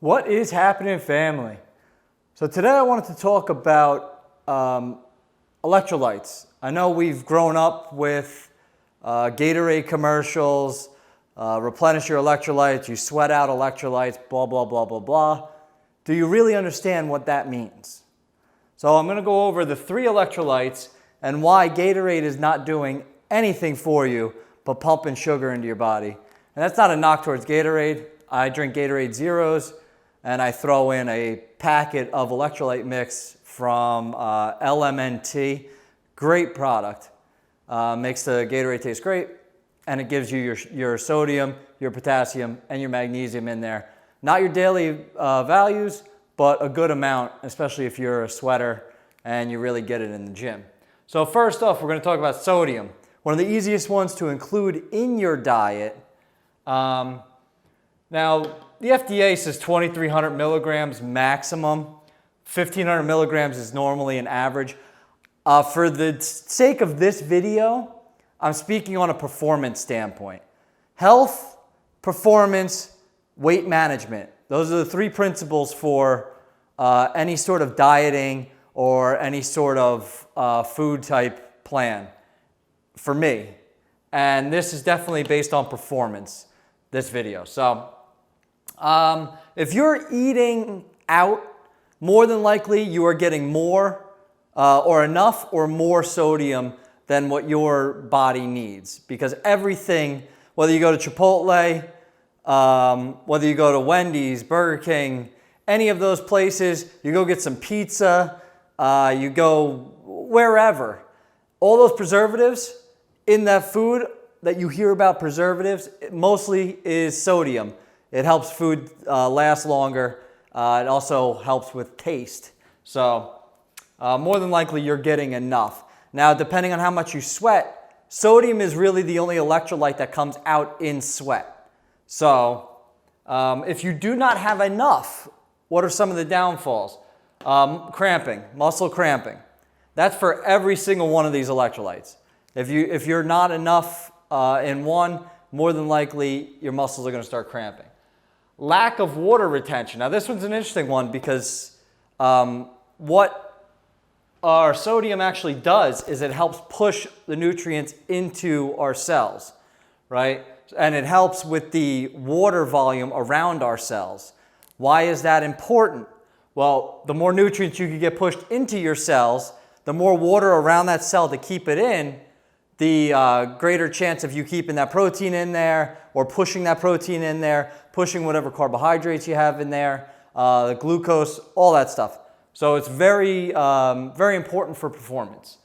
What is happening, family? So today I wanted to talk about electrolytes. I know we've grown up with Gatorade commercials, replenish your electrolytes, you sweat out electrolytes, blah, blah, blah, blah, blah. Do you really understand what that means? So I'm going to go over the 3 electrolytes and why Gatorade is not doing anything for you but pumping sugar into your body. And that's not a knock towards Gatorade. I drink Gatorade Zeros, and I throw in a packet of electrolyte mix from LMNT. Great product. Makes the Gatorade taste great, and it gives you your sodium, your potassium, and your magnesium in there. Not your daily values, but a good amount, especially if you're a sweater and you really get it in the gym. So first off, we're going to talk about sodium. One of the easiest ones to include in your diet. Now, the FDA says 2,300 milligrams maximum. 1,500 milligrams is normally an average. For the sake of this video, I'm speaking on a performance standpoint. Health, performance, weight management. Those are the 3 principles for any sort of dieting or any sort of food type plan for me. And this is definitely based on performance, this video. So if you're eating out, more than likely you are getting more or enough or more sodium than what your body needs. Because everything, whether you go to Chipotle, whether you go to Wendy's, Burger King, any of those places, you go get some pizza, you go wherever, all those preservatives in that food that you hear about preservatives, mostly is sodium. It helps food last longer. It also helps with taste. So more than likely you're getting enough. Now, depending on how much you sweat, sodium is really the only electrolyte that comes out in sweat. So if you do not have enough, what are some of the downfalls? Cramping, muscle cramping. That's for every single one of these electrolytes. If you're not enough in one, more than likely your muscles are going to start cramping. Lack of water retention. Now this one's an interesting one because what our sodium actually does is it helps push the nutrients into our cells, right? And it helps with the water volume around our cells. Why is that important? Well, the more nutrients you can get pushed into your cells, the more water around that cell to keep it in, the greater chance of you keeping that protein in there or pushing that protein in there, pushing whatever carbohydrates you have in there, the glucose, all that stuff. So it's very, very important for performance.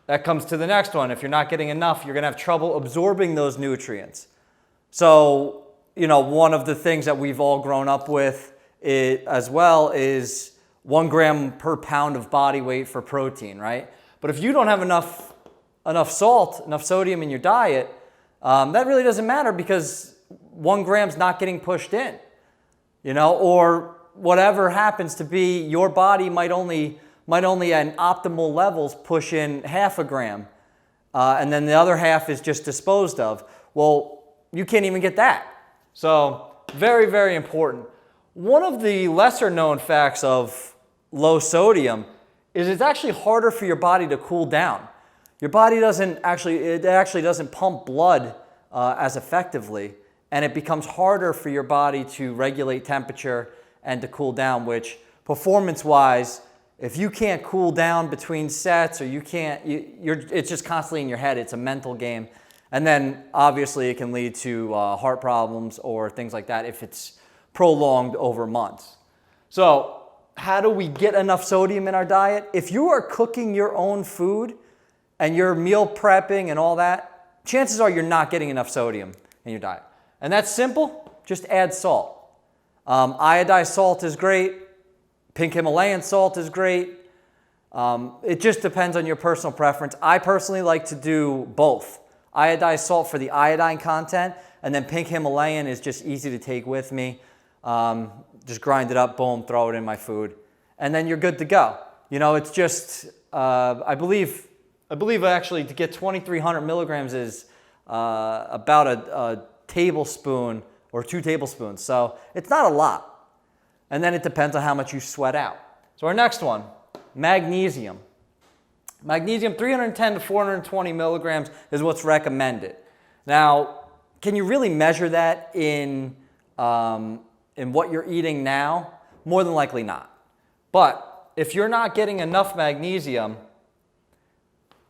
That comes to the next one. If you're not getting enough, you're going to have trouble absorbing those nutrients. So, one of the things that we've all grown up with as well is 1 gram per pound of body weight for protein, right? But if you don't have enough salt, enough sodium in your diet, that really doesn't matter because 1 gram's not getting pushed in, or whatever happens to be, your body might only at optimal levels push in 0.5 gram, and then the other half is just disposed of. Well, you can't even get that. So very, very important. One of the lesser known facts of low sodium is it's actually harder for your body to cool down. Your body doesn't pump blood as effectively, and it becomes harder for your body to regulate temperature and to cool down, which performance-wise, if you can't cool down between sets or it's just constantly in your head, it's a mental game. And then obviously it can lead to heart problems or things like that if it's prolonged over months. So how do we get enough sodium in our diet? If you are cooking your own food and you're meal prepping and all that, chances are you're not getting enough sodium in your diet. And that's simple, just add salt. Iodized salt is great. Pink Himalayan salt is great. It just depends on your personal preference. I personally like to do both. Iodized salt for the iodine content, and then pink Himalayan is just easy to take with me. Just grind it up, boom, throw it in my food, and then you're good to go. It's just, I believe actually to get 2,300 milligrams is about a tablespoon or 2 tablespoons. So it's not a lot. And then it depends on how much you sweat out. So our next one, magnesium. Magnesium, 310 to 420 milligrams is what's recommended. Now, can you really measure that in what you're eating now? More than likely not. But if you're not getting enough magnesium,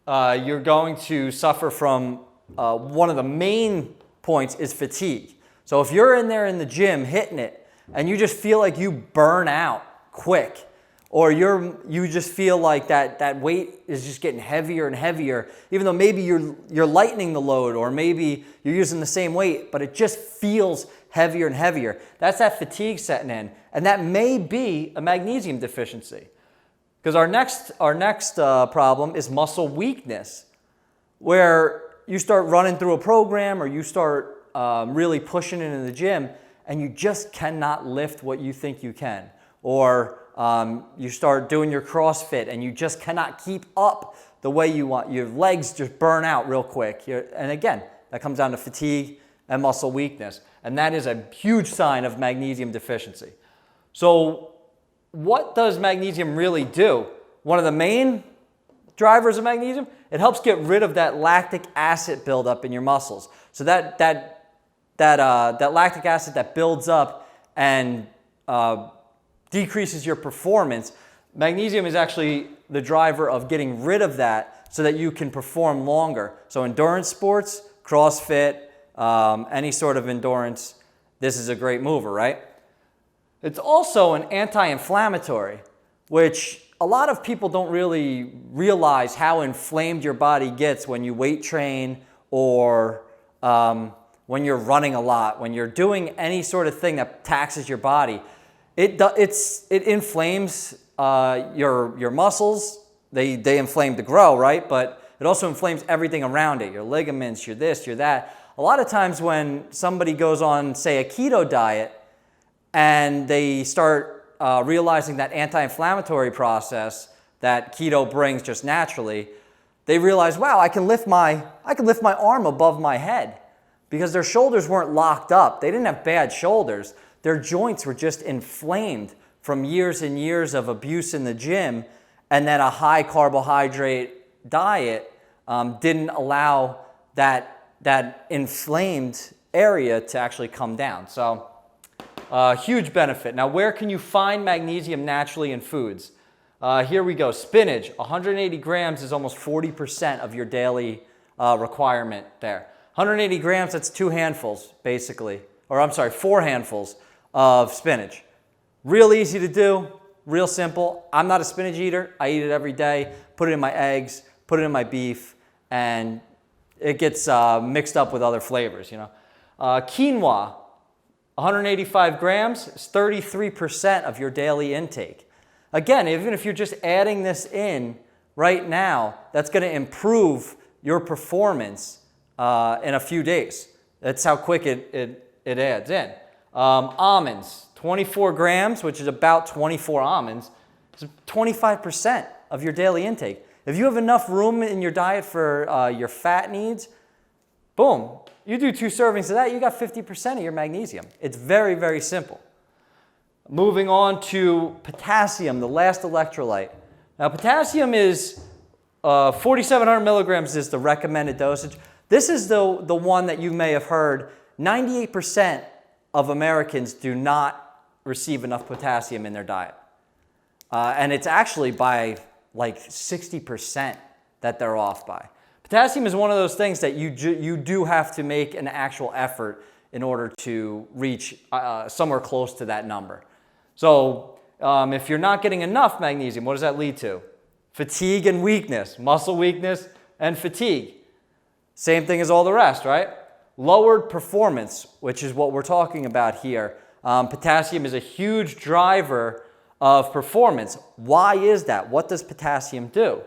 you're going to suffer from one of the main points is fatigue. So if you're in there in the gym hitting it and you just feel like you burn out quick, or you just feel like that weight is just getting heavier and heavier, even though maybe you're lightening the load, or maybe you're using the same weight, but it just feels heavier and heavier. That's that fatigue setting in, and that may be a magnesium deficiency. Because our next problem is muscle weakness, where you start running through a program, or you start really pushing it in the gym, and you just cannot lift what you think you can, or you start doing your CrossFit and you just cannot keep up the way you want. Your legs just burn out real quick. And again, that comes down to fatigue and muscle weakness. And that is a huge sign of magnesium deficiency. So what does magnesium really do? One of the main drivers of magnesium, it helps get rid of that lactic acid buildup in your muscles. So that lactic acid that builds up and decreases your performance, magnesium is actually the driver of getting rid of that so that you can perform longer. So endurance sports, CrossFit, any sort of endurance, this is a great mover, right? It's also an anti-inflammatory, which a lot of people don't really realize how inflamed your body gets when you weight train, or when you're running a lot, when you're doing any sort of thing that taxes your body. It inflames your muscles. They inflame to grow, right? But it also inflames everything around it, your ligaments, your this, your that. A lot of times when somebody goes on, say, a keto diet, and they start realizing that anti-inflammatory process that keto brings just naturally, they realize, wow, I can lift my arm above my head, because their shoulders weren't locked up. They didn't have bad shoulders. Their joints were just inflamed from years and years of abuse in the gym, and then a high carbohydrate diet didn't allow that inflamed area to actually come down. So huge benefit. Now, where can you find magnesium naturally in foods? Here we go. Spinach, 180 grams is almost 40% of your daily requirement there. 180 grams, that's 2 handfuls, basically. Or I'm sorry, 4 handfuls of spinach. Real easy to do, real simple. I'm not a spinach eater. I eat it every day, put it in my eggs, put it in my beef, and it gets mixed up with other flavors, you know. Quinoa, 185 grams is 33% of your daily intake. Again, even if you're just adding this in right now, that's going to improve your performance in a few days. That's how quick it adds in. Almonds, 24 grams, which is about 24 almonds, is 25% of your daily intake. If you have enough room in your diet for your fat needs, boom, you do 2 servings of that, you got 50% of your magnesium. It's very, very simple. Moving on to potassium, the last electrolyte. Now, potassium is 4,700 milligrams is the recommended dosage. This is the one that you may have heard. 98% of Americans do not receive enough potassium in their diet. And it's actually by like 60% that they're off by. Potassium is one of those things that you do have to make an actual effort in order to reach somewhere close to that number. So if you're not getting enough magnesium, what does that lead to? Fatigue and weakness, muscle weakness and fatigue. Same thing as all the rest, right? Lowered performance, which is what we're talking about here. Potassium is a huge driver of performance. Why is that? What does potassium do?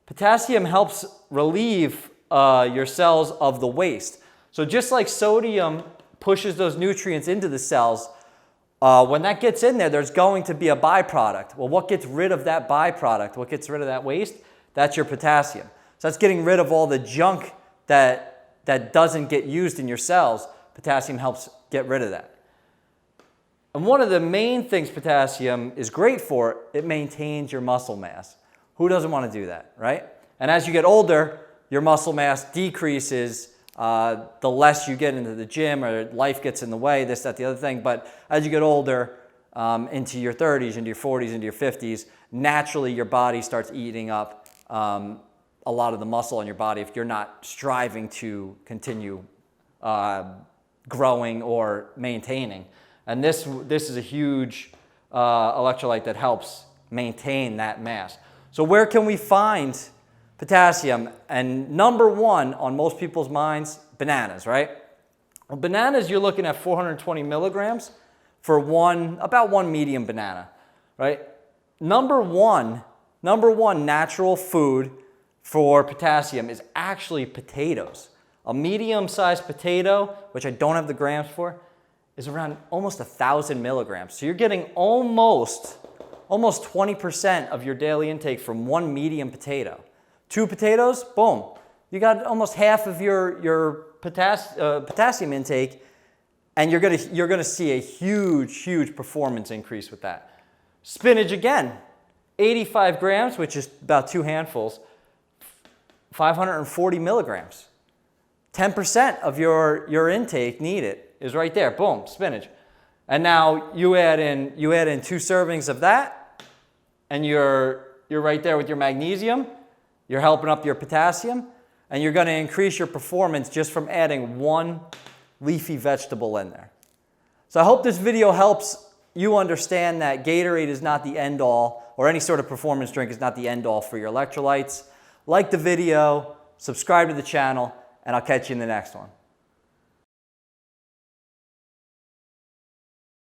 Potassium helps relieve your cells of the waste. So just like sodium pushes those nutrients into the cells, when that gets in there, there's going to be a byproduct. Well, what gets rid of that byproduct? What gets rid of that waste? That's your potassium. So that's getting rid of all the junk that doesn't get used in your cells. Potassium helps get rid of that. And one of the main things potassium is great for, it maintains your muscle mass. Who doesn't want to do that, right? And as you get older, your muscle mass decreases the less you get into the gym or life gets in the way, this, that, the other thing. But as you get older, into your 30s, into your 40s, into your 50s, naturally your body starts eating up a lot of the muscle in your body if you're not striving to continue growing or maintaining. And this is a huge electrolyte that helps maintain that mass. So where can we find potassium? And number one on most people's minds, bananas, right? Well, bananas, you're looking at 420 milligrams for about one medium banana, right? Number one natural food for potassium is actually potatoes. A medium-sized potato, which I don't have the grams for, is around almost 1,000 milligrams. So you're getting almost 20% of your daily intake from one medium potato. 2 potatoes, boom. You got almost half of your potassium intake, and you're gonna see a huge performance increase with that. Spinach again, 85 grams, which is about 2 handfuls, 540 milligrams. 10% of your intake needed is right there. Boom, spinach. And now you add in 2 servings of that, and you're right there with your magnesium. You're helping up your potassium, and you're going to increase your performance just from adding 1 leafy vegetable in there. So I hope this video helps you understand that Gatorade is not the end all, or any sort of performance drink is not the end all for your electrolytes. Like the video, subscribe to the channel, and I'll catch you in the next one.